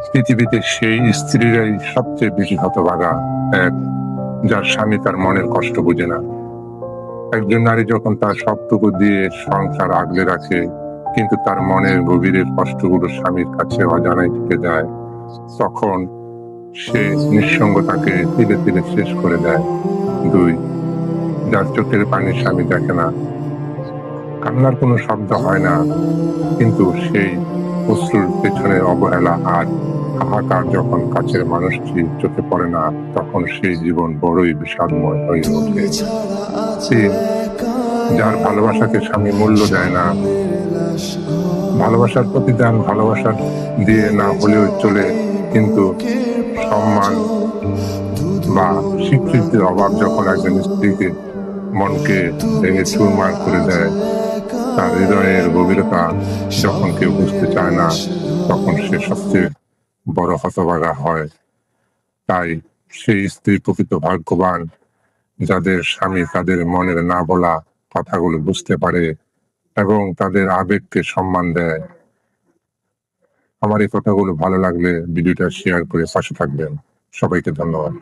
পৃথিবীতে সেই স্ত্রীরাই সবচেয়ে বেশি হতভাগা, এক যার স্বামী তার মনের কষ্ট বোঝে না। একজন নারী যখন তার সবটুকু দিয়ে সংসার আগলে রাখে, কিন্তু তার মনের গভীরের কষ্টগুলো স্বামীর কাছে অজানাই থেকে যায়, তখন সে নিঃসঙ্গতাকে তিলে তিলে শেষ করে দেয়। দুই, যার চোখের পানি স্বামী দেখে না, কান্নার কোনো শব্দ হয় না, কিন্তু সেই অশ্রুর পেছনে অবহেলা আর হাহাকার যখন কাছের মানুষটি চোখে পড়ে না, তখন সেই জীবন বড়ই বিষাদময় হয়ে ওঠে। তিন, যার ভালোবাসাকে স্বামী মূল্য দেয় না, ভালোবাসার প্রতিদান ভালোবাসা দিয়ে না হলেও চলে, কিন্তু সম্মান বা স্বীকৃতির অভাব যখন একজন স্ত্রীকে মনকে ভেঙে চুরমার করে দেয়, তার হৃদয়ের গভীরতা যখন কেউ বুঝতে চায় না, তখন সে সবচেয়ে বড় হতভাগা হয়। তাই সেই স্ত্রী প্রকৃত ভাগ্যবান, যাদের স্বামী তাদের মনের না বলা কথাগুলো বুঝতে পারে এবং তাদের আবেগকে সম্মান দেয়। আমার এই কথাগুলো ভালো লাগলে ভিডিওটা শেয়ার করে পাশে থাকবেন। সবাইকে ধন্যবাদ।